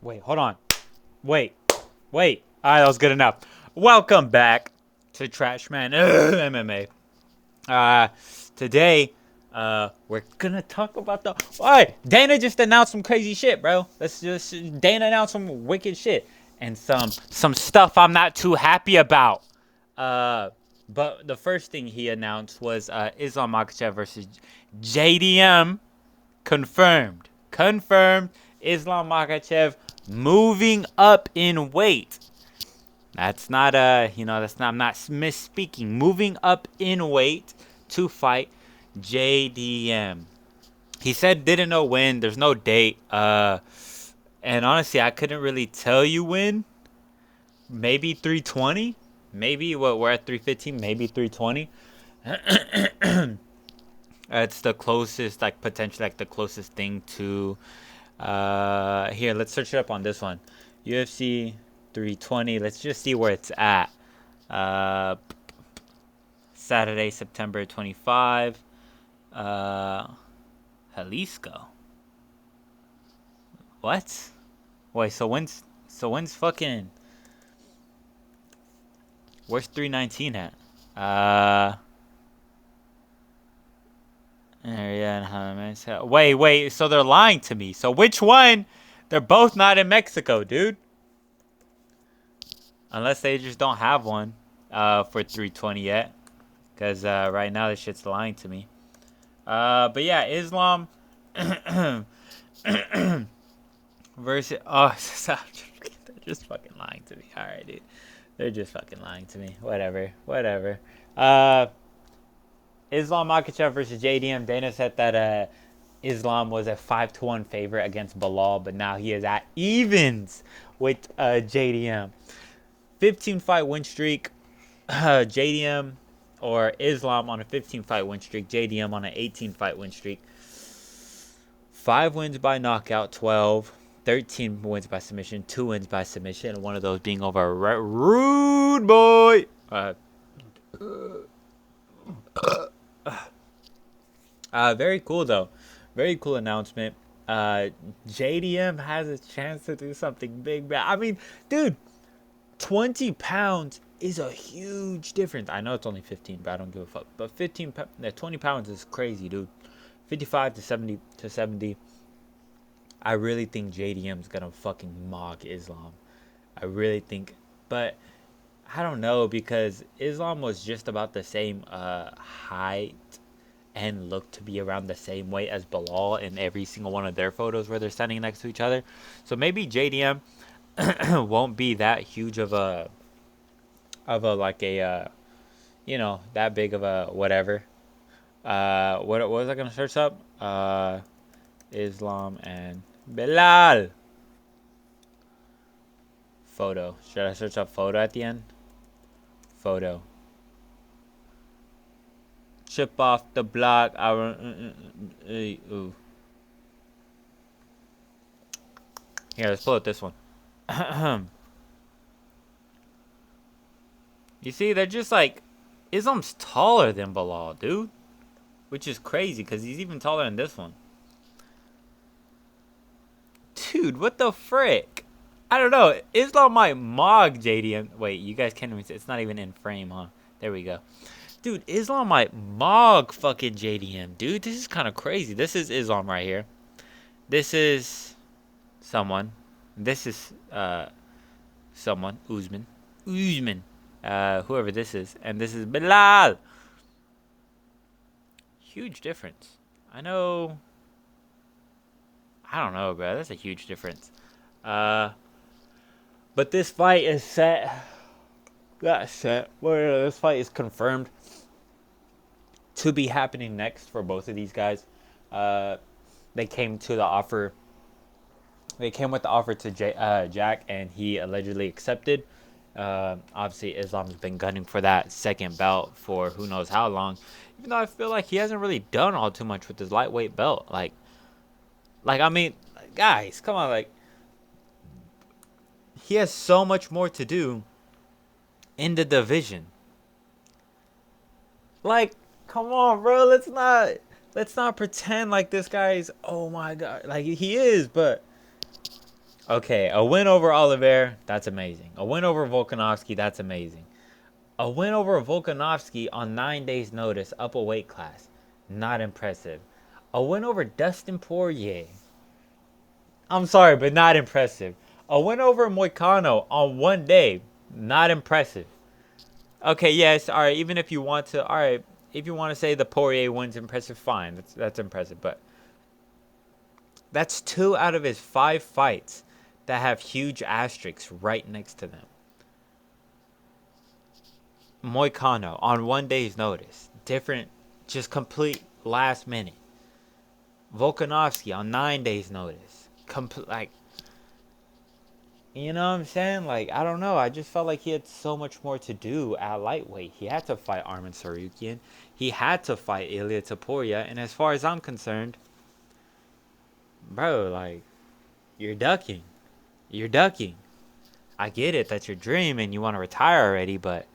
Wait, hold on. Wait. Alright, that was good enough. Welcome back to Trashman MMA. Today, we're gonna talk about the. Alright, Dana just announced some crazy shit, bro. Dana announced some wicked shit. And some stuff I'm not too happy about. But the first thing he announced was Islam Makhachev versus JDM. Confirmed. Islam Makhachev moving up in weight. That's not I'm not misspeaking. Moving up in weight to fight JDM. He said didn't know when. There's no date. And honestly, I couldn't really tell you when. Maybe 320. Maybe we're at 315. Maybe 320. It's the closest, like potentially like the closest thing to. Here, let's search it up on this one. UFC 320. Let's just see where it's at. Saturday, September 25. Jalisco. What? Wait, so when's fucking. Where's 319 at? Wait, so they're lying to me. So which one? They're both not in Mexico, dude. Unless they just don't have one for 320 yet. Because right now this shit's lying to me. But yeah, Islam versus... Oh, they're just fucking lying to me. Alright, dude. They're just fucking lying to me. Whatever. Islam Makhachev versus JDM. Dana said that Islam was a 5-1 favorite against Bilal, but now he is at evens with JDM. 15-fight win streak. JDM or Islam on a 15-fight win streak. JDM on an 18-fight win streak. 5 wins by knockout, 12. 13 wins by submission, 2 wins by submission, and one of those being over a rude boy. Very cool though. Very cool announcement. JDM has a chance to do something big. I mean, dude, 20 pounds is a huge difference. I know it's only 15, but I don't give a fuck. But 20 pounds is crazy, dude. 55 to 70. I really think JDM's gonna fucking mock Islam. I really think, but I don't know because Islam was just about the same height and looked to be around the same weight as Bilal in every single one of their photos where they're standing next to each other. So maybe JDM won't be that huge of a that big of a whatever. What was I gonna search up? Islam and Bilal photo. Should I search up photo at the end? Photo. Chip off the block. Ooh. Here, let's pull up this one. You see, they're just like Islam's taller than Bilal, dude, which is crazy because he's even taller than this one. Dude, what the frick? I don't know. Islam might mog JDM. Wait, you guys can't even see. It's not even in frame, huh? There we go. Dude, Islam might mog fucking JDM. Dude, this is kind of crazy. This is Islam right here. This is someone. This is someone. Usman. Whoever this is. And this is Bilal. Huge difference. I know. I don't know, bro. That's a huge difference. But this fight is set. That's set. This fight is confirmed to be happening next for both of these guys. They came to the offer. They came with the offer to Jack, and he allegedly accepted. Obviously, Islam's been gunning for that second belt for who knows how long. Even though I feel like he hasn't really done all too much with his lightweight belt. Like I mean, guys, come on, like he has so much more to do in the division. Like, come on, bro. Let's not pretend like this guy's, oh my god, like he is, but Okay, a win over Oliveira, that's amazing. A win over Volkanovski, that's amazing. A win over Volkanovski on 9 days' notice, up a weight class, not impressive. A win over Dustin Poirier, I'm sorry, but not impressive. A win over Moicano on 1 day, not impressive. Okay, yes, all right. Even if you want to, all right, if you want to say the Poirier win's impressive, fine, that's impressive. But that's 2 out of his 5 fights that have huge asterisks right next to them. Moicano on 1 day's notice, different, just complete last minute. Volkanovski on 9 days' notice, like, you know what I'm saying? Like, I don't know. I just felt like he had so much more to do at lightweight. He had to fight Arman Tsarukyan. He had to fight Ilia Topuria. And as far as I'm concerned, bro, like, you're ducking. You're ducking. I get it. That's your dream and you want to retire already, but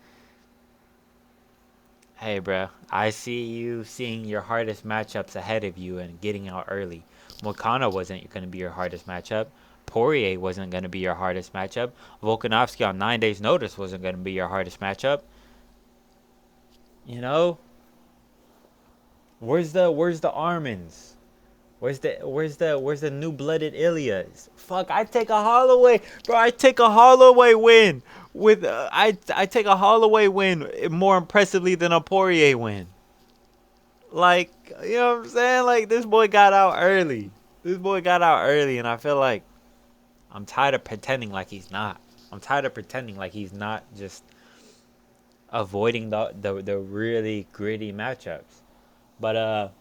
hey, bro, I see you seeing your hardest matchups ahead of you and getting out early. Moicano wasn't going to be your hardest matchup. Poirier wasn't going to be your hardest matchup. Volkanovski on 9 days' notice wasn't going to be your hardest matchup. You know, where's the Armans? Where's the new blooded Ilias? Fuck, I take a Holloway, bro. I take a Holloway win with I take a Holloway win more impressively than a Poirier win. Like, you know what I'm saying? Like, this boy got out early. This boy got out early, and I feel like I'm tired of pretending like he's not. I'm tired of pretending like he's not just avoiding the really gritty matchups. But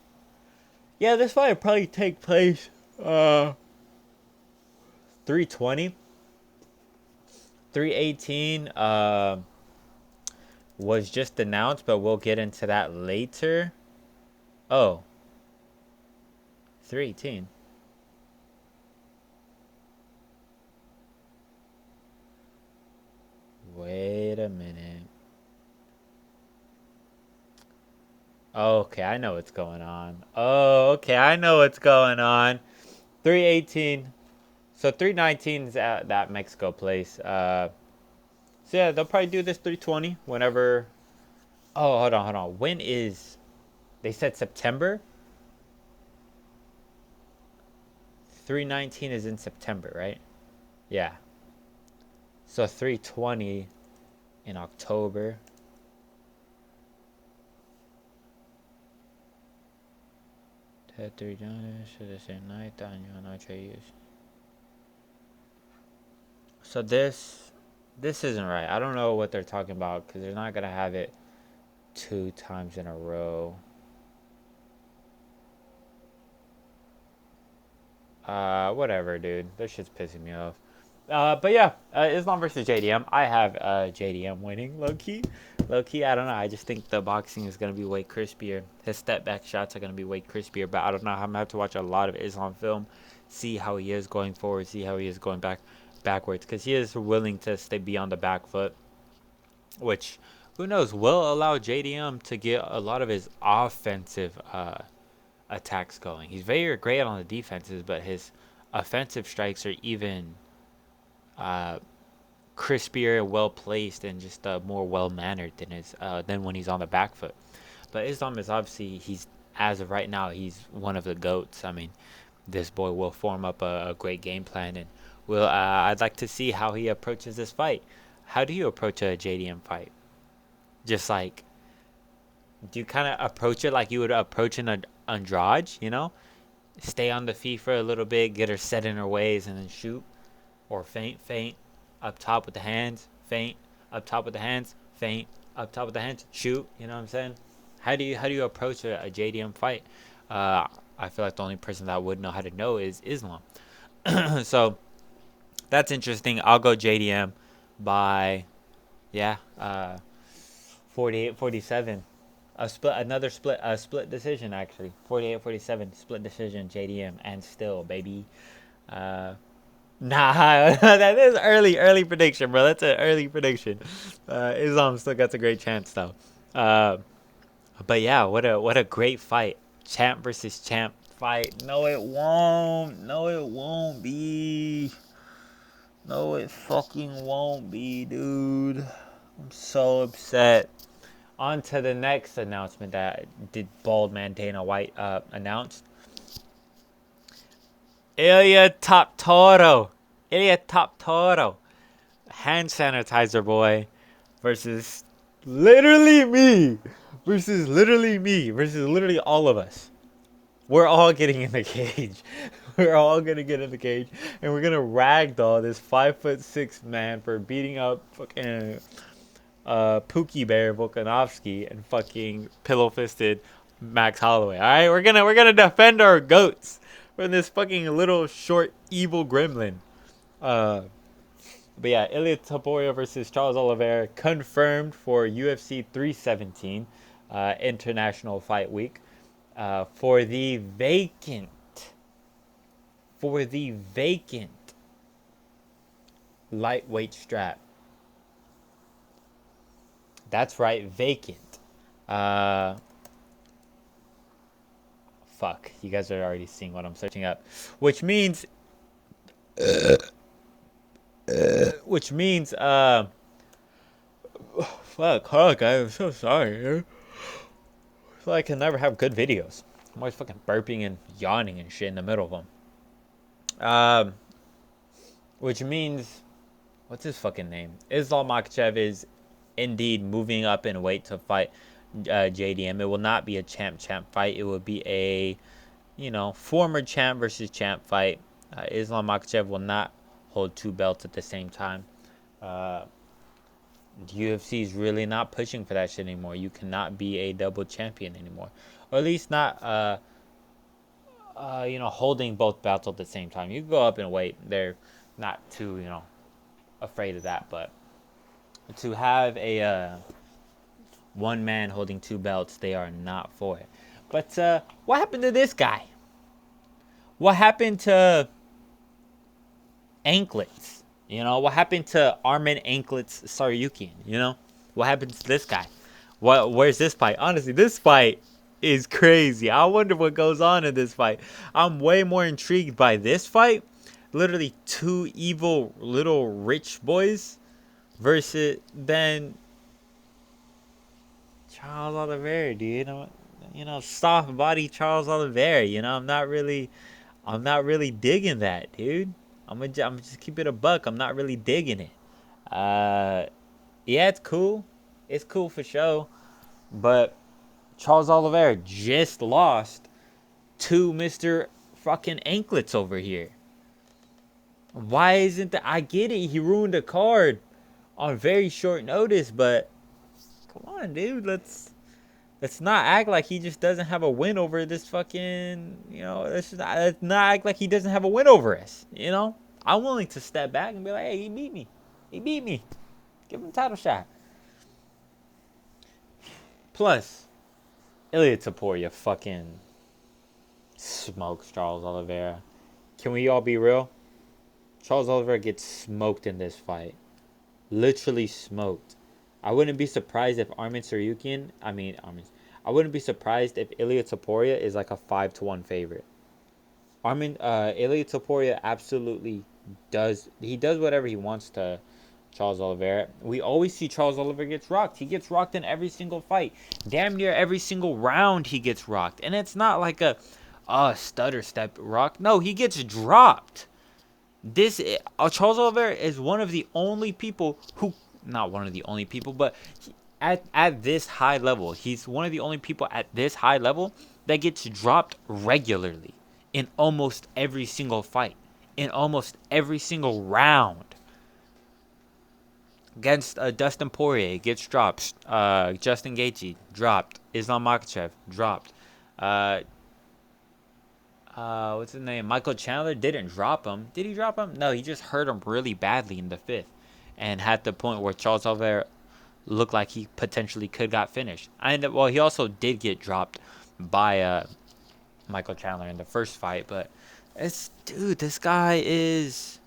yeah, this fight would probably take place 320. 318 was just announced, but we'll get into that later. Oh, 318. Wait a minute. Okay, I know what's going on. Oh, okay, I know what's going on. 318. So 319 is at that Mexico place. So yeah, they'll probably do this 320 whenever. Oh, hold on. When is? They said September. 319 is in September, right? Yeah. So 320 in October. So this isn't right. I don't know what they're talking about because they're not gonna have it 2 times in a row. Whatever, dude. This shit's pissing me off. But yeah, Islam versus JDM. I have JDM winning, low key. I don't know. I just think the boxing is gonna be way crispier. His step back shots are gonna be way crispier. But I don't know. I'm gonna have to watch a lot of Islam film, see how he is going forward, see how he is going backwards, because he is willing to be on the back foot, which who knows will allow JDM to get a lot of his offensive attacks going. He's very great on the defenses, but his offensive strikes are even crispier, well placed, and just more well mannered than when he's on the back foot. But Islam is obviously as of right now he's one of the goats. I mean, this boy will form up a great game plan, and I'd like to see how he approaches this fight. How do you approach a JDM fight? Just like, do you kind of approach it like you would approach an Andrade? You know, stay on the feet for a little bit, get her set in her ways, and then shoot, or feint, up top with the hands, feint, up top with the hands, feint, up top with the hands, shoot. You know what I'm saying? How do you approach a JDM fight? I feel like the only person that would know how to know is Islam. So that's interesting. I'll go JDM by 48-47. A split decision actually. 48-47 split decision JDM and still baby. Nah, that is early prediction, bro. That's an early prediction. Islam still got a great chance though. But yeah, what a great fight. Champ versus champ fight. No, it won't be. fucking won't be, dude. I'm so upset. On to the next announcement that did bald man Dana White announced. Ilya Top Toro, hand sanitizer boy, versus literally me, versus literally all of us. We're all getting in the cage. We're all gonna get in the cage, and we're gonna ragdoll this 5'6" man for beating up fucking Pookie Bear Volkanovski and fucking pillow fisted Max Holloway. All right, we're gonna defend our goats from this fucking little short evil gremlin. But yeah, Ilya Topuria versus Charles Oliveira confirmed for UFC 317 International Fight Week for the vacant lightweight strap. That's right, vacant. Fuck, you guys are already seeing what I'm searching up, which means fuck, guys, I'm so sorry. I feel like I can never have good videos. I'm always fucking burping and yawning and shit in the middle of them. Which means, what's his fucking name? Islam Makhachev is indeed moving up in weight to fight JDM. It will not be a champ fight. It will be a, former champ versus champ fight. Islam Makhachev will not hold two belts at the same time. UFC is really not pushing for that shit anymore. You cannot be a double champion anymore, or at least not, holding both belts at the same time. You go up in weight. They're not too, afraid of that, but to have a one man holding two belts, they are not for it. But what happened to this guy? What happened to Anklets? What happened to Armin Anklets Saryukian? What happened to this guy? Where's this fight? Honestly, this fight is crazy. I wonder what goes on in this fight. I'm way more intrigued by this fight. Literally two evil little rich boys versus then Charles Oliveira, dude. Soft body Charles Oliveira. I'm not really digging that, dude. I'm gonna just keep it a buck. I'm not really digging it. Yeah, it's cool. It's cool for sure. But Charles Oliveira just lost to Mr. fucking Anklets over here. Why isn't that? I get it. He ruined a card on very short notice, but come on, dude. Let's not act like he just doesn't have a win over this fucking, let's not act like he doesn't have a win over us, I'm willing to step back and be like, hey, he beat me. Give him a title shot. Plus, Ilya Topuria fucking smokes Charles Oliveira. Can we all be real? Charles Oliveira gets smoked in this fight. Literally smoked. I wouldn't be surprised if I wouldn't be surprised if Ilya Topuria is like a 5-1 favorite. Ilya Topuria absolutely does. He does whatever he wants to Charles Oliveira. We always see Charles Oliveira gets rocked. He gets rocked in every single fight. Damn near every single round he gets rocked. And it's not like a stutter step rock. No, he gets dropped. Charles Oliveira is one of the only people who, not one of the only people, but at this high level, he's one of the only people at this high level that gets dropped regularly in almost every single fight, in almost every single round. Against Dustin Poirier, gets dropped. Justin Gaethje, dropped. Islam Makhachev, dropped. What's his name? Michael Chandler didn't drop him. Did he drop him? No, he just hurt him really badly in the fifth, and had the point where Charles Oliveira looked like he potentially could got finished. He also did get dropped by Michael Chandler in the first fight, but this guy is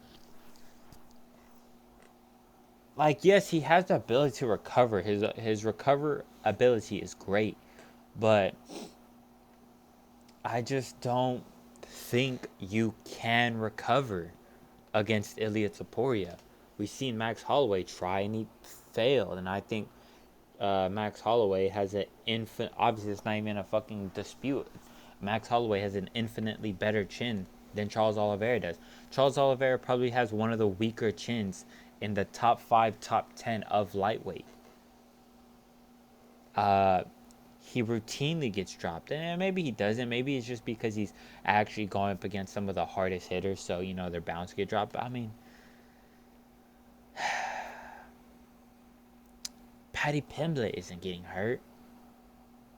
like, yes, he has the ability to recover. His recover ability is great, but I just don't think you can recover against Ilya Topuria. We've seen Max Holloway try and he failed, and I think Max Holloway has an infinite. Obviously, it's not even a fucking dispute. Max Holloway has an infinitely better chin than Charles Oliveira does. Charles Oliveira probably has one of the weaker chins in the top 5, top 10 of lightweight. He routinely gets dropped, and maybe he doesn't. Maybe it's just because he's actually going up against some of the hardest hitters, so they're bound to get dropped. But I mean, Paddy Pimblett isn't getting hurt.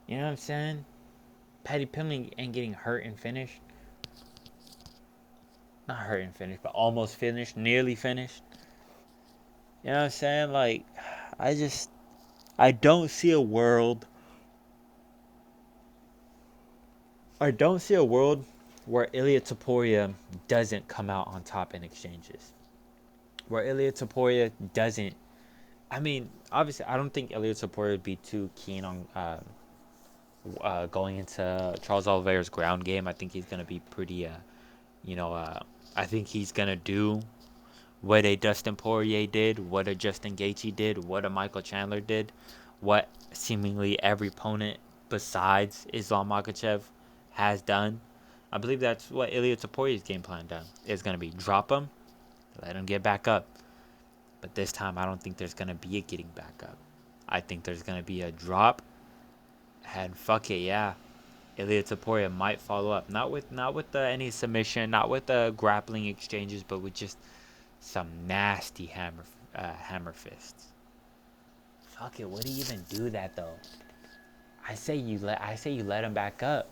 You know what I'm saying? Paddy Pimblett ain't getting hurt and finished. Not hurt and finished, but almost finished, nearly finished. You know what I'm saying? Like, I don't see a world. I don't see a world where Ilia Topuria doesn't come out on top in exchanges. Where Ilia Topuria doesn't. I mean, obviously, I don't think Ilia Topuria would be too keen on going into Charles Oliveira's ground game. I think he's going to be pretty, I think he's going to do what a Dustin Poirier did, what a Justin Gaethje did, what a Michael Chandler did, what seemingly every opponent besides Islam Makhachev has done. I believe that's what Ilia Topuria's game plan is going to be. Drop him, let him get back up. But this time, I don't think there's going to be a getting back up. I think there's going to be a drop, and fuck it, yeah. Ilia Topuria might follow up, not with any submission, not with the grappling exchanges, but with just some nasty hammer fists. Fuck it, would he even do that though? I say you let him back up.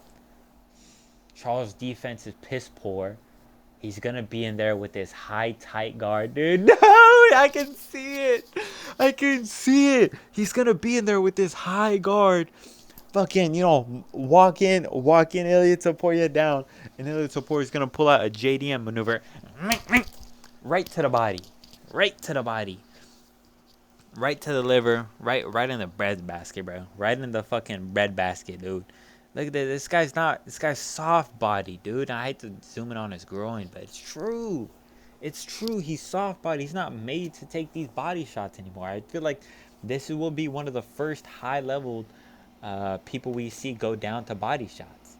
Charles' defense is piss poor. He's gonna be in there with this high tight guard, dude. No, I can see it. I can see it. He's gonna be in there with this high guard. Fucking, walk in Ilia Topuria down, and Ilia Topuria's gonna pull out a JDM maneuver, right to the body, right to the liver, right in the bread basket, bro. Right in the fucking bread basket, dude. Look at this. This guy's soft body, dude. I hate to zoom in on his groin, but it's true. It's true. He's soft body. He's not made to take these body shots anymore. I feel like this will be one of the first high level people we see go down to body shots.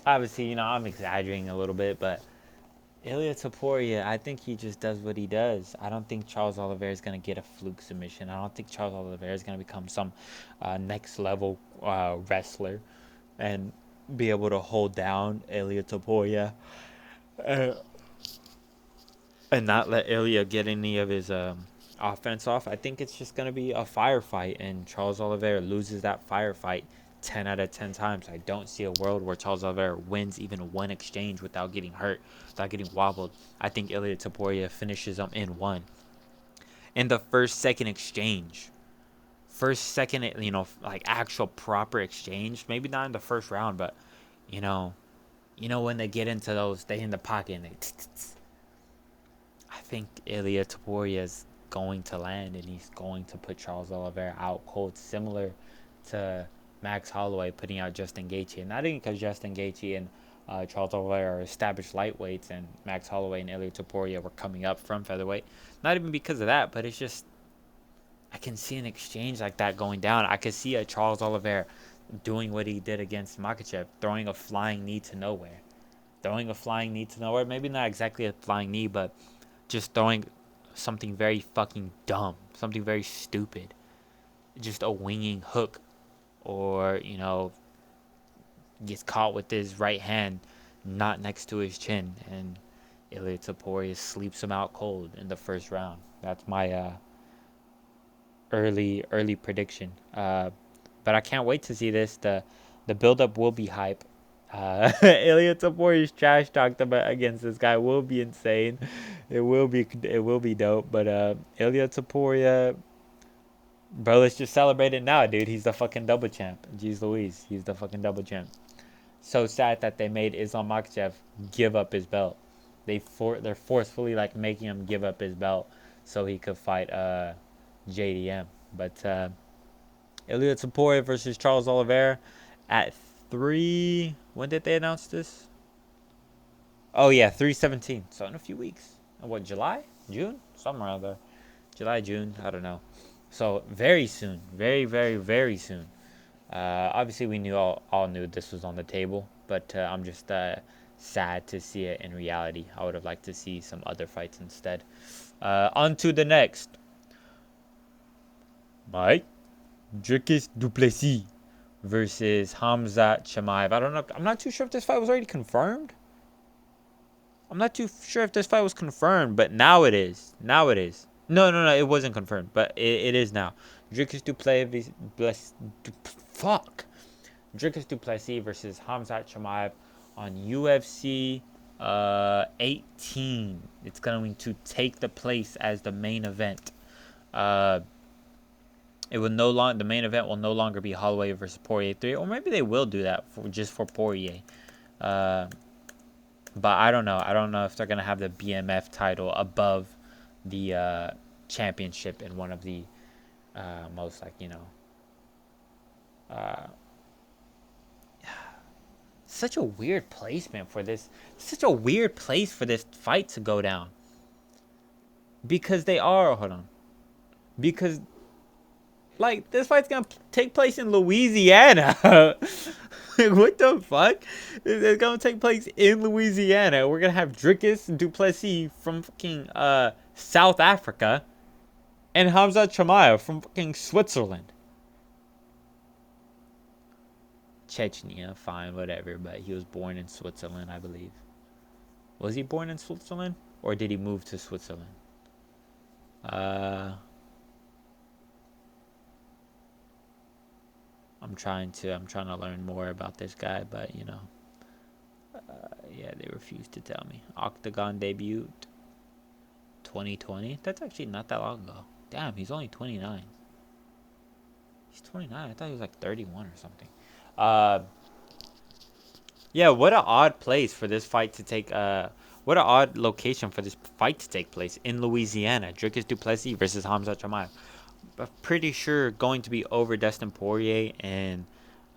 Obviously, I'm exaggerating a little bit, but Ilia Topuria, I think he just does what he does. I don't think Charles Oliveira is going to get a fluke submission. I don't think Charles Oliveira is going to become some next level wrestler and be able to hold down Ilia Topuria and not let Ilia get any of his offense off. I think it's just going to be a firefight, and Charles Oliveira loses that firefight 10 out of 10 times. I don't see a world where Charles Oliveira wins even one exchange without getting hurt, without getting wobbled. I think Ilia Topuria finishes him in one. In the second exchange. Second, like actual proper exchange. Maybe not in the first round, but, when they get into those, they in the pocket and they... I think Ilia Topuria is going to land, and he's going to put Charles Oliveira out cold, similar to Max Holloway putting out Justin Gaethje. And not even because Justin Gaethje and Charles Oliveira are established lightweights, and Max Holloway and Ilia Topuria were coming up from featherweight. Not even because of that, but it's just I can see an exchange like that going down. I could see a Charles Oliveira doing what he did against Makhachev, throwing a flying knee to nowhere. Maybe not exactly a flying knee, but just throwing something very fucking dumb, something very stupid. Just a winging hook, or, gets caught with his right hand not next to his chin, and Ilia Topuria sleeps him out cold in the first round. That's my early prediction. But I can't wait to see this. The build-up will be hype. Ilia Topuria's trash talked about against this guy will be insane. It will be dope. But Ilia Topuria, bro, let's just celebrate it now, dude. He's the fucking double champ. Jeez Louise, he's the fucking double champ. So sad that they made Islam Makhachev give up his belt. They're forcefully like making him give up his belt so he could fight JDM. But Ilia Topuria versus Charles Oliveira at 3. When did they announce this? Oh yeah, 3/17. So in a few weeks. What, July? June? Somewhere around there. July, June, I don't know. So very soon. Very, very, very soon. Obviously we all knew this was on the table, but I'm just sad to see it in reality. I would have liked to see some other fights instead. On to the next. Mike Dricus Duplessis versus Hamzat Chimaev. I don't know. I'm not too sure if this fight was already confirmed. I'm not too sure if this fight was confirmed, but now it is. Now it is. No, no, no. It wasn't confirmed, but it is now. Dricus Duplessis. Fuck. Dricus Duplessis versus Hamzat Chimaev on UFC 18. It's going to take the place as the main event. It will no longer, the main event will no longer be Holloway versus Poirier 3, or maybe they will do that just for Poirier. But I don't know. I don't know if they're gonna have the BMF title above the championship in one of the most, like, such a weird placement for this. Such a weird place for this fight to go down. Because they are, hold on. Because, like, this fight's gonna take place in Louisiana. Like, what the fuck? It's gonna take place in Louisiana. We're gonna have Dricus Duplessis from fucking South Africa and Hamza Chimaev from fucking Switzerland. Chechnya, fine, whatever, but he was born in Switzerland, I believe. Was he born in Switzerland? Or did he move to Switzerland? I'm trying to learn more about this guy, but yeah, they refused to tell me. Octagon debut 2020. That's actually not that long ago. Damn, he's only 29. He's 29. I thought he was like 31 or something. Yeah, what an odd place for this fight to take. What an odd location for this fight to take place in Louisiana. Dricus Duplessis versus Hamza Chimaev. I'm pretty sure going to be over Dustin Poirier and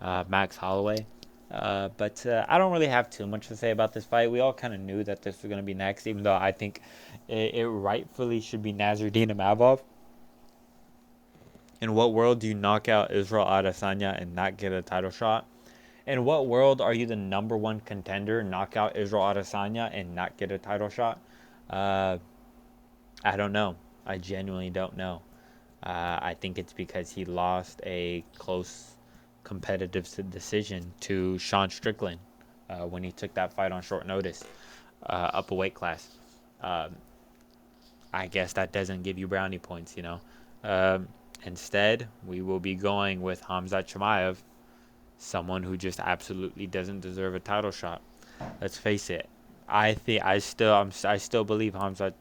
Max Holloway. But I don't really have too much to say about this fight. We all kind of knew that this was going to be next, even though I think it rightfully should be Nasruddin Imavov. In what world do you knock out Israel Adesanya and not get a title shot? In what world are you the number one contender, knock out Israel Adesanya and not get a title shot? I don't know. I genuinely don't know. I think it's because he lost a close competitive decision to Sean Strickland when he took that fight on short notice up a weight class. I guess that doesn't give you brownie points, Instead, we will be going with Hamzat Chimaev, someone who just absolutely doesn't deserve a title shot. Let's face it. I still believe Hamzat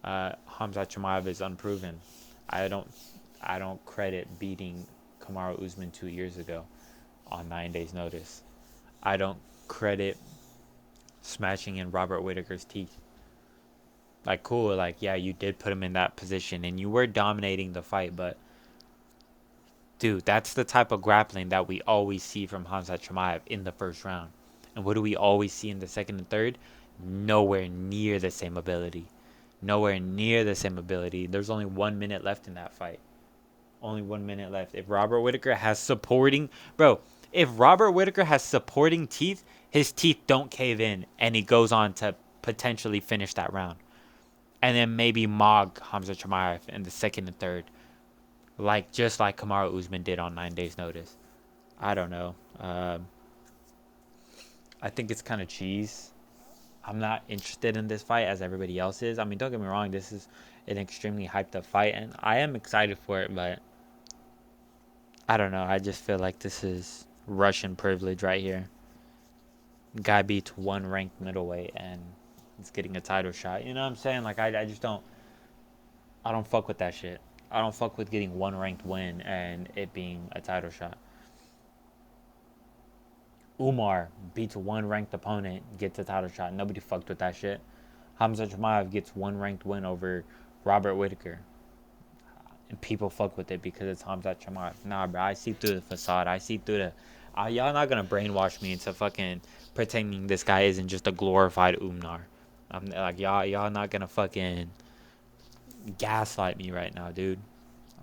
Chimaev is unproven. I don't credit beating Kamaru Usman 2 years ago on 9 days' notice. I don't credit smashing in Robert Whittaker's teeth. Like, cool, like, yeah, you did put him in that position and you were dominating the fight, but dude, that's the type of grappling that we always see from Hamzat Chimaev in the first round. And what do we always see in the second and third? Nowhere near the same ability. Nowhere near the same ability. There's only 1 minute left in that fight. Only 1 minute left. If Robert Whittaker has supporting teeth, his teeth don't cave in and he goes on to potentially finish that round. And then maybe Mog Hamzat Chimaev in the second and third. Just like Kamaru Usman did on 9 days' notice. I don't know. I think it's kind of cheese. I'm not interested in this fight as everybody else is. I mean, don't get me wrong. This is an extremely hyped up fight, and I am excited for it, but I don't know. I just feel like this is Russian privilege right here. Guy beats one ranked middleweight, and he's getting a title shot. You know what I'm saying? Like, I just don't... I don't fuck with that shit. I don't fuck with getting one ranked win and it being a title shot. Umar beats one ranked opponent, gets a title shot. Nobody fucked with that shit. Hamza Chimaev gets one ranked win over Robert Whittaker. And people fuck with it because it's Hamza Chimaev. Nah, bro, I see through the facade. I see through Y'all not gonna brainwash me into fucking pretending this guy isn't just a glorified Umnar. I'm like y'all not gonna fucking gaslight me right now, dude.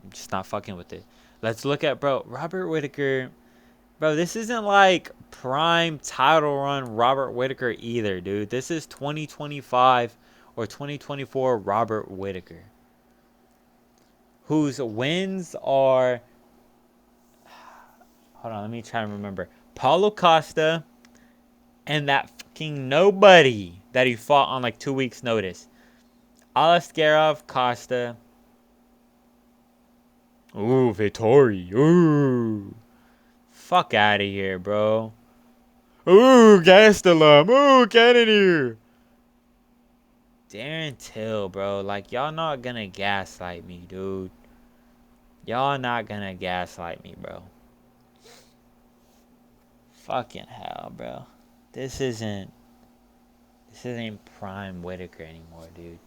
I'm just not fucking with it. Let's look at Robert Whittaker. Bro, this isn't like prime title run Robert Whittaker either, dude. This is 2025 or 2024 Robert Whittaker, whose wins are, hold on, let me try and remember. Paulo Costa and that fucking nobody that he fought on like 2 weeks notice. Alaskarov, Costa. Ooh, Vittori. Ooh. Fuck out of here, bro. Ooh, Gastelum. Ooh, Kennedy. Darren Till, bro. Like, y'all not gonna gaslight me, dude. Y'all not gonna gaslight me, bro. Fucking hell, bro. This isn't prime Whittaker anymore, dude.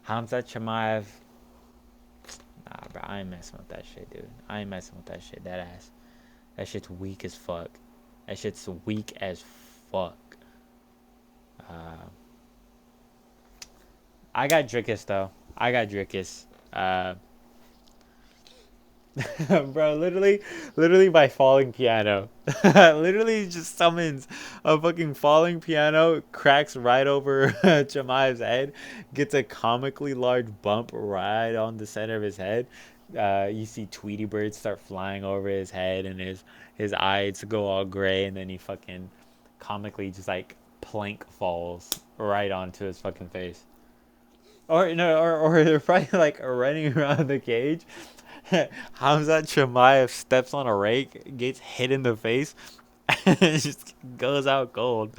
Hamza Chimaev. Nah, bro. I ain't messing with that shit, dude. I ain't messing with that shit. That ass. That shit's weak as fuck. That shit's weak as fuck. I got Drickus, though. I got Drickus. Bro, literally by falling piano. Literally just summons a fucking falling piano, cracks right over Chimaev's head, gets a comically large bump right on the center of his head. You see Tweety birds start flying over his head, and his eyes go all gray, and then he fucking comically just like plank falls right onto his fucking face. Or no, or they're probably like running around the cage. Hamza Chimaev steps on a rake, gets hit in the face, and just goes out cold.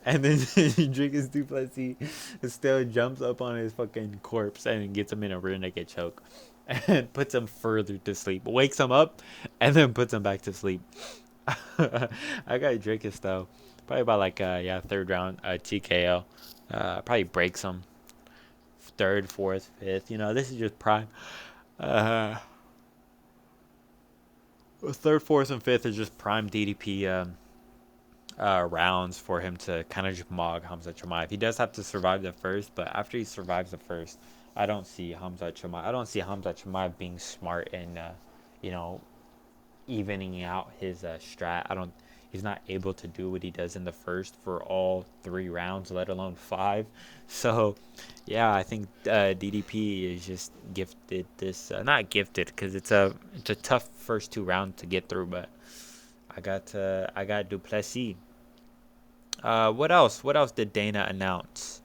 And then Drickus du Plessis still jumps up on his fucking corpse and gets him in a rear naked choke. And puts him further to sleep. Wakes him up, and then puts him back to sleep. I got Drickus though. Probably about like third round TKO. Probably breaks him. Third, fourth, fifth. You know, this is just prime. Third, fourth, and fifth is just prime DDP rounds for him to kind of just mog Hamza Chimaev. He does have to survive the first, but after he survives the first, I don't see Hamza Chimaev being smart and evening out his strat. He's not able to do what he does in the first for all 3 rounds, let alone 5. So, yeah, I think DDP is just gifted this. Not gifted, because it's a tough first 2 rounds to get through. But I got du Plessis. What else? What else did Dana announce?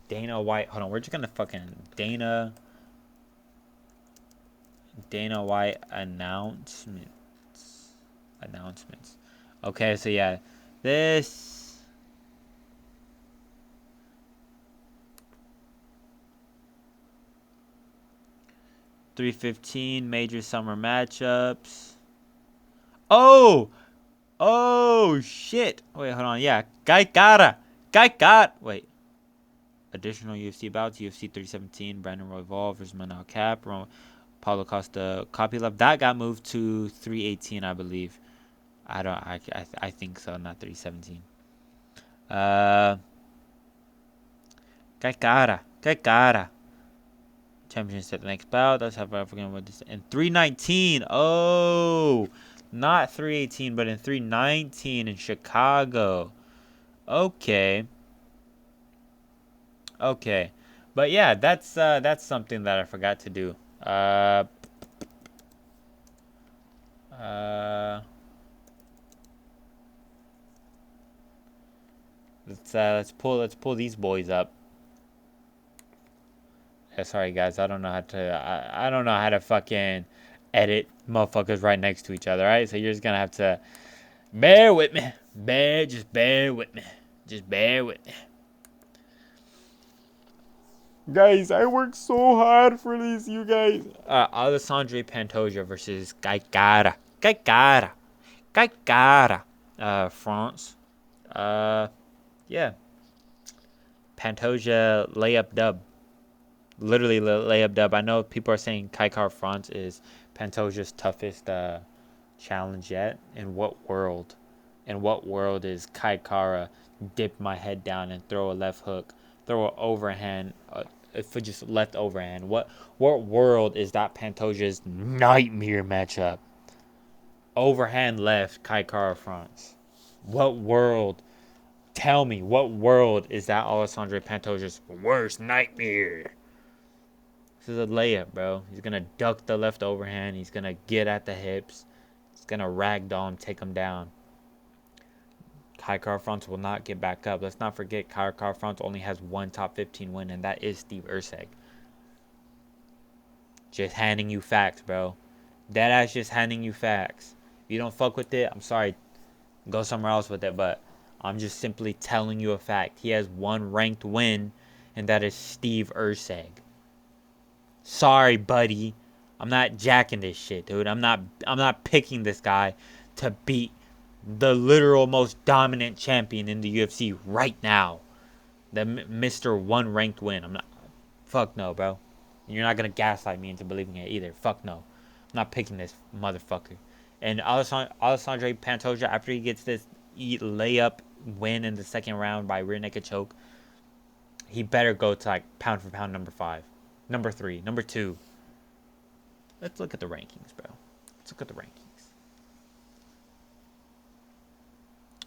Dana White. Hold on, we're just gonna fucking Dana White announcements. Okay, so yeah, this 315 major summer matchups. Oh shit! Wait, hold on. Yeah, wait. Additional UFC bouts: UFC 317, Brandon Royval versus Manal Cap, Paulo Costa, Kopylov. That got moved to 318, I believe. I think so, not 317. Cara. Championship the next bout. That's how I forget what this. And 319. Oh, not 318, but in 319 in Chicago. Okay. But yeah, that's something that I forgot to do. Let's pull these boys up. Yeah, sorry guys, I don't know how to fucking edit motherfuckers right next to each other. Alright, so you're just gonna have to bear with me. Just bear with me. Guys, I worked so hard for this, you guys. Alessandro Pantoja versus Gaikara. France. Yeah. Pantoja layup dub. Literally layup dub. I know people are saying Kaikar France is Pantoja's toughest challenge yet? In what world? In what world is Kai Kara dip my head down and throw a left hook, throw an overhand, for just left overhand? What world is that Pantoja's nightmare matchup? Overhand left, Kai Kara fronts. What world? Tell me, what world is that Alessandro Pantoja's worst nightmare? This is a layup, bro. He's going to duck the left overhand. He's going to get at the hips. He's going to ragdoll him, take him down. Kai Kara Fronts will not get back up. Let's not forget Kai Kara Fronts only has one top 15 win, and that is Steve Erceg. Just handing you facts, bro. Deadass just handing you facts. If you don't fuck with it, I'm sorry. Go somewhere else with it, but I'm just simply telling you a fact. He has one ranked win, and that is Steve Erceg. Sorry, buddy. I'm not jacking this shit, dude. I'm not picking this guy to beat the literal most dominant champion in the UFC right now. The Mr. One ranked win. I'm not. Fuck no, bro. You're not gonna gaslight me into believing it either. Fuck no. I'm not picking this motherfucker. And Alessandro Pantoja, after he gets this layup win in the second round by rear naked choke, he better go to like pound for pound number 5, number 3, number 2. Let's look at the rankings, bro. Let's look at the rankings.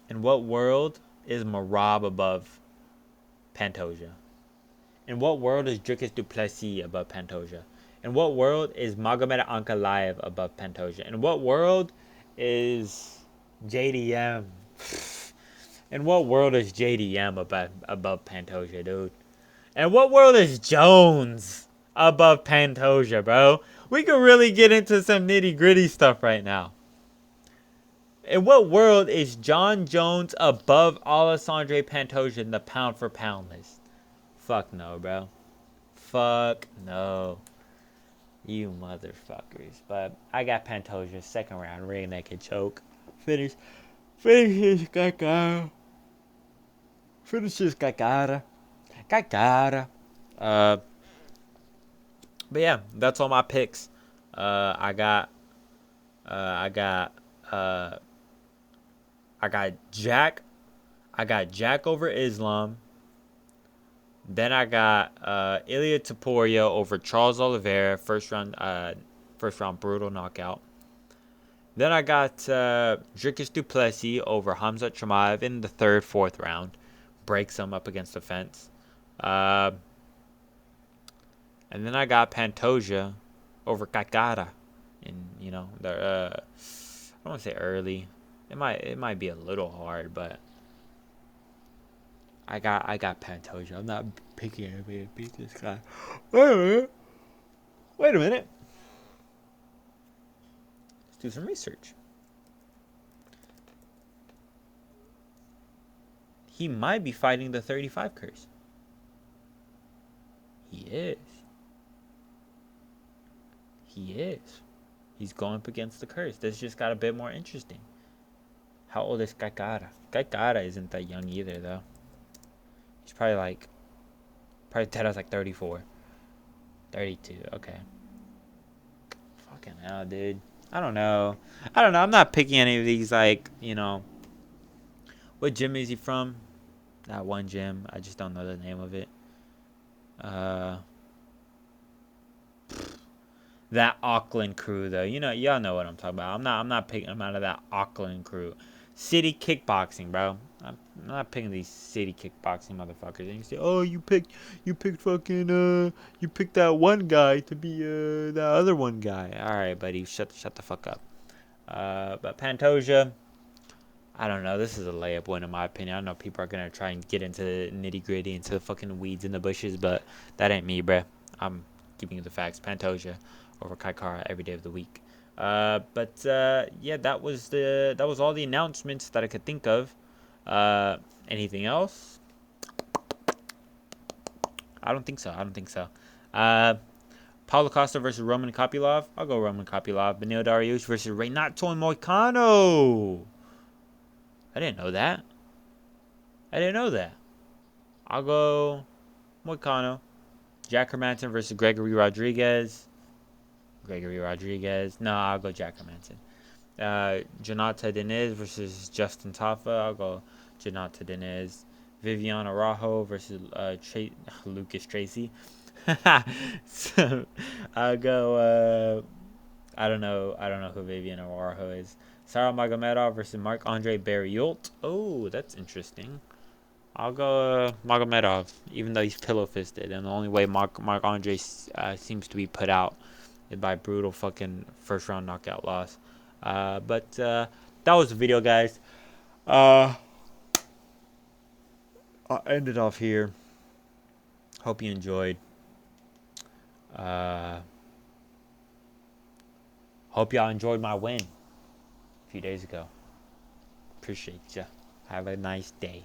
In what world is Marab above Pantoja? In what world is Dricus du Plessis above Pantoja? In what world is Magomed Ankalaev above Pantoja? In what world is JDM? In what world is JDM above Pantoja, dude? In what world is Jones above Pantoja, bro? We could really get into some nitty-gritty stuff right now. In what world is John Jones above Alessandro Pantoja in the pound-for-pound list? Fuck no, bro. Fuck no. You motherfuckers. But I got Pantoja, second round, rear naked choke. Finish his Kakara. Finish his Kakara. Kakara. But yeah, that's all my picks. I got Jack. I got Jack over Islam. Then I got Ilia Topuria over Charles Oliveira, first round brutal knockout. Then I got Dricus du Plessis over Khamzat Chimaev in the third, fourth round. Breaks him up against the fence. And then I got Pantoja over Kakara. And I don't want to say early. It might be a little hard, but I got Pantoja. I'm not picking anybody to beat this guy. Wait a minute. Let's do some research. He might be fighting the 35 curse. He is. He's going up against the curse. This just got a bit more interesting. How old is Kakara? Kakara isn't that young either, though. He's probably dead as like 34. 32, okay. Fucking hell, dude. I don't know. I'm not picking any of these, what gym is he from? That one gym. I just don't know the name of it. That Auckland crew, though. Y'all know what I'm talking about. I'm not picking them out of that Auckland crew. City kickboxing, bro. I'm not picking these city kickboxing motherfuckers. And you say, oh, you picked that one guy to be that other one guy. All right, buddy, shut the fuck up. But Pantoja, I don't know. This is a layup win in my opinion. I know people are gonna try and get into the nitty gritty, into the fucking weeds in the bushes, but that ain't me, bruh. I'm giving you the facts. Pantoja over Kai Kara every day of the week. Yeah, that was all the announcements that I could think of. Anything else? I don't think so. Paulo Costa versus Roman Kopylov. I'll go Roman Kopylov. Benil Dariush versus Renato Moicano. I didn't know that. I'll go Moicano. Jack Hermanson versus Gregory Rodriguez. No, I'll go Jack Hermanson. Janata Diniz versus Justin Tafa. I'll go Janata Diniz. Vivian Araujo versus Lucas Tracy. So, I'll go. I don't know. I don't know who Vivian Araujo is. Sarah Magomedov versus Marc Andre Barriault. Oh, that's interesting. I'll go Magomedov, even though he's pillow fisted, and the only way Marc Andre seems to be put out is by brutal fucking first round knockout loss. But that was the video, guys. I'll end it off here. Hope you enjoyed. Hope y'all enjoyed my win a few days ago. Appreciate ya. Have a nice day.